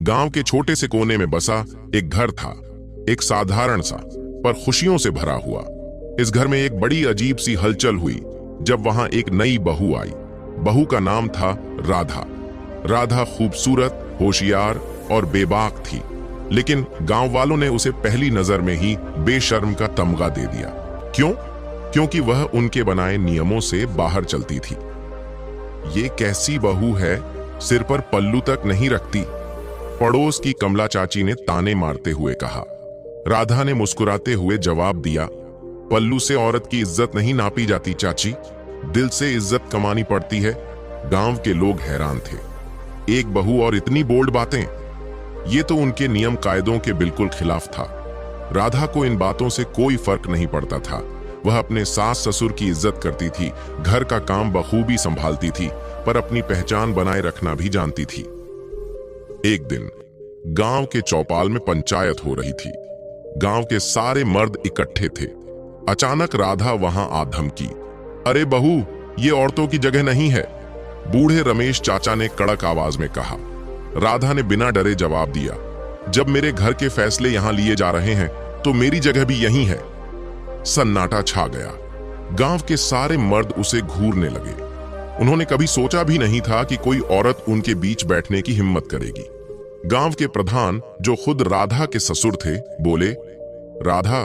गांव के छोटे से कोने में बसा एक घर था, एक साधारण सा पर खुशियों से भरा हुआ। इस घर में एक बड़ी अजीब सी हलचल हुई जब वहां एक नई बहू आई। बहू का नाम था राधा। राधा खूबसूरत, होशियार और बेबाक थी, लेकिन गांव वालों ने उसे पहली नजर में ही बेशर्म का तमगा दे दिया। क्यों? क्योंकि वह उनके बनाए नियमों से बाहर चलती थी। ये कैसी बहू है, सिर पर पल्लू तक नहीं रखती, पड़ोस की कमला चाची ने ताने मारते हुए कहा। राधा ने मुस्कुराते हुए जवाब दिया, पल्लू से औरत की इज्जत नहीं नापी जाती चाची, दिल से इज्जत कमानी पड़ती है। गांव के लोग हैरान थे। एक बहू और इतनी बोल्ड बातें, ये तो उनके नियम कायदों के बिल्कुल खिलाफ था। राधा को इन बातों से कोई फर्क नहीं पड़ता था। वह अपने सास ससुर की इज्जत करती थी, घर का काम बखूबी संभालती थी, पर अपनी पहचान बनाए रखना भी जानती थी। एक दिन गांव के चौपाल में पंचायत हो रही थी। गांव के सारे मर्द इकट्ठे थे। अचानक राधा वहां आ धमकी, अरे बहू, ये औरतों की जगह नहीं है। बूढ़े रमेश चाचा ने कड़क आवाज में कहा। राधा ने बिना डरे जवाब दिया, जब मेरे घर के फैसले यहां लिए जा रहे हैं तो मेरी जगह भी यहीं है। सन्नाटा छा गया। गांव के सारे मर्द उसे घूरने लगे। उन्होंने कभी सोचा भी नहीं था कि कोई औरत उनके बीच बैठने की हिम्मत करेगी। गांव के प्रधान, जो खुद राधा के ससुर थे, बोले, राधा,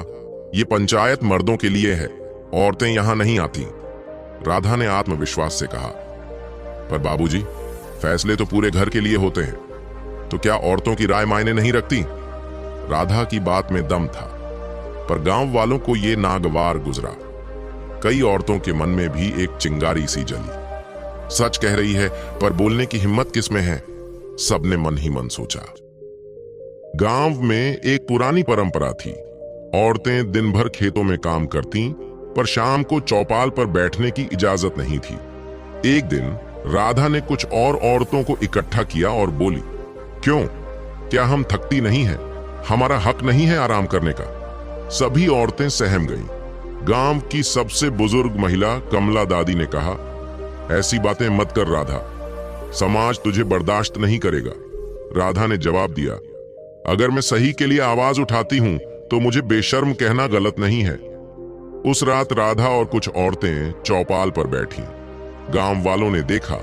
ये पंचायत मर्दों के लिए है, औरतें यहां नहीं आती। राधा ने आत्मविश्वास से कहा, पर बाबूजी, फैसले तो पूरे घर के लिए होते हैं, तो क्या औरतों की राय मायने नहीं रखती? राधा की बात में दम था, पर गांव वालों को यह नागवार गुजरा। कई औरतों के मन में भी एक चिंगारी सी जली। सच कह रही है, पर बोलने की हिम्मत किसमें है? सबने मन ही मन सोचा। गांव में एक पुरानी परंपरा थी। औरतें दिन भर खेतों में काम करती, पर शाम को चौपाल पर बैठने की इजाजत नहीं थी। एक दिन राधा ने कुछ और औरतों को इकट्ठा किया और बोली, क्यों, क्या हम थकती नहीं हैं? हमारा हक नहीं है आराम करने का? सभी औरतें सहम गईं। गांव की सबसे बुजुर्ग महिला कमला दादी ने कहा, ऐसी बातें मत कर राधा, समाज तुझे बर्दाश्त नहीं करेगा। राधा ने जवाब दिया, अगर मैं सही के लिए आवाज उठाती हूं तो मुझे बेशर्म कहना गलत नहीं है। उस रात राधा और कुछ औरतें चौपाल पर बैठी। गांव वालों ने देखा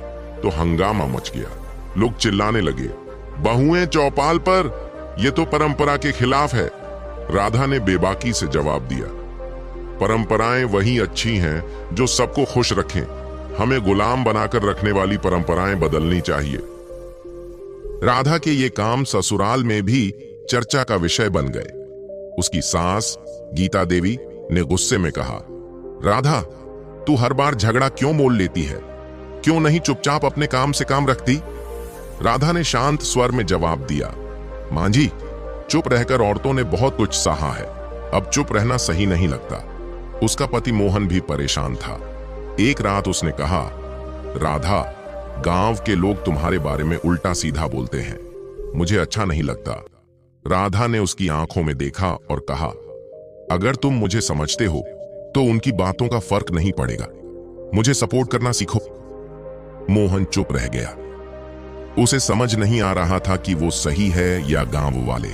तो हंगामा मच गया। लोग चिल्लाने लगे, बहुएं चौपाल पर, यह तो परंपरा के खिलाफ है। राधा ने बेबाकी से जवाब दिया, परंपराएं वही अच्छी हैं जो सबको खुश रखें। हमें गुलाम बनाकर रखने वाली परंपराएं बदलनी चाहिए। राधा के ये काम ससुराल में भी चर्चा का विषय बन गए। उसकी सास गीता देवी ने गुस्से में कहा, राधा, तू हर बार झगड़ा क्यों मोल लेती है? क्यों नहीं चुपचाप अपने काम से काम रखती? राधा ने शांत स्वर में जवाब दिया, मां जी, चुप रहकर औरतों ने बहुत कुछ सहा है, अब चुप रहना सही नहीं लगता। उसका पति मोहन भी परेशान था। एक रात उसने कहा, राधा, गांव के लोग तुम्हारे बारे में उल्टा सीधा बोलते हैं, मुझे अच्छा नहीं लगता। राधा ने उसकी आंखों में देखा और कहा, अगर तुम मुझे समझते हो तो उनकी बातों का फर्क नहीं पड़ेगा, मुझे सपोर्ट करना सीखो। मोहन चुप रह गया। उसे समझ नहीं आ रहा था कि वो सही है या गांव वाले।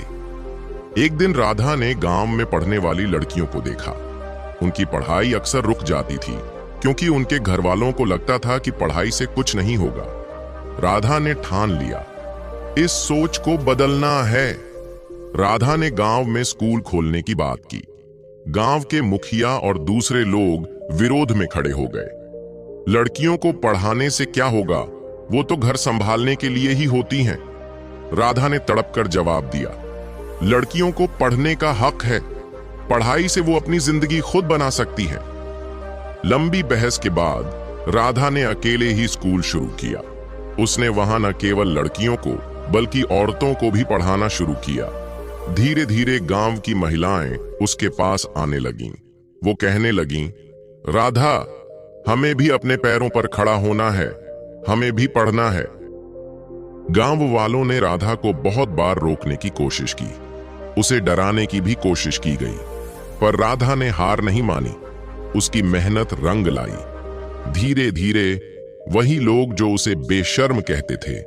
एक दिन राधा ने गांव में पढ़ने वाली लड़कियों को देखा। उनकी पढ़ाई अक्सर रुक जाती थी क्योंकि उनके घर वालों को लगता था कि पढ़ाई से कुछ नहीं होगा। राधा ने ठान लिया, इस सोच को बदलना है। राधा ने गांव में स्कूल खोलने की बात की। गांव के मुखिया और दूसरे लोग विरोध में खड़े हो गए। लड़कियों को पढ़ाने से क्या होगा, वो तो घर संभालने के लिए ही होती हैं। राधा ने तड़प कर जवाब दिया, लड़कियों को पढ़ने का हक है, पढ़ाई से वो अपनी जिंदगी खुद बना सकती है। लंबी बहस के बाद राधा ने अकेले ही स्कूल शुरू किया। उसने वहां न केवल लड़कियों को बल्कि औरतों को भी पढ़ाना शुरू किया। धीरे धीरे गांव की महिलाएं उसके पास आने लगीं। वो कहने लगीं, राधा, हमें भी अपने पैरों पर खड़ा होना है, हमें भी पढ़ना है। गांव वालों ने राधा को बहुत बार रोकने की कोशिश की, उसे डराने की भी कोशिश की गई, पर राधा ने हार नहीं मानी। उसकी मेहनत रंग लाई। धीरे धीरे वही लोग जो उसे बेशर्म कहते थे,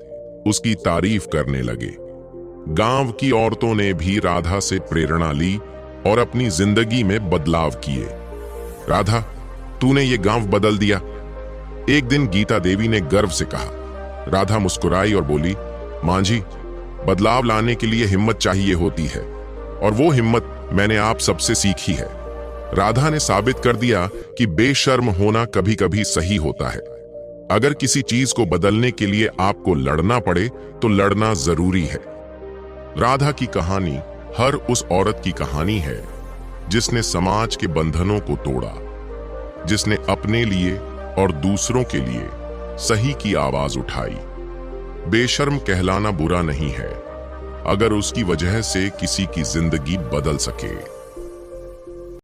उसकी तारीफ करने लगे। गांव की औरतों ने भी राधा से प्रेरणा ली और अपनी जिंदगी में बदलाव किए। राधा, तूने ये गांव बदल दिया, एक दिन गीता देवी ने गर्व से कहा। राधा मुस्कुराई और बोली, मां जी, बदलाव लाने के लिए हिम्मत चाहिए होती है और वो हिम्मत मैंने आप सबसे सीखी है। राधा ने साबित कर दिया कि बेशर्म होना कभी कभी सही होता है। अगर किसी चीज को बदलने के लिए आपको लड़ना पड़े तो लड़ना जरूरी है। राधा की कहानी हर उस औरत की कहानी है जिसने समाज के बंधनों को तोड़ा, जिसने अपने लिए और दूसरों के लिए सही की आवाज उठाई। बेशर्म कहलाना बुरा नहीं है अगर उसकी वजह से किसी की जिंदगी बदल सके।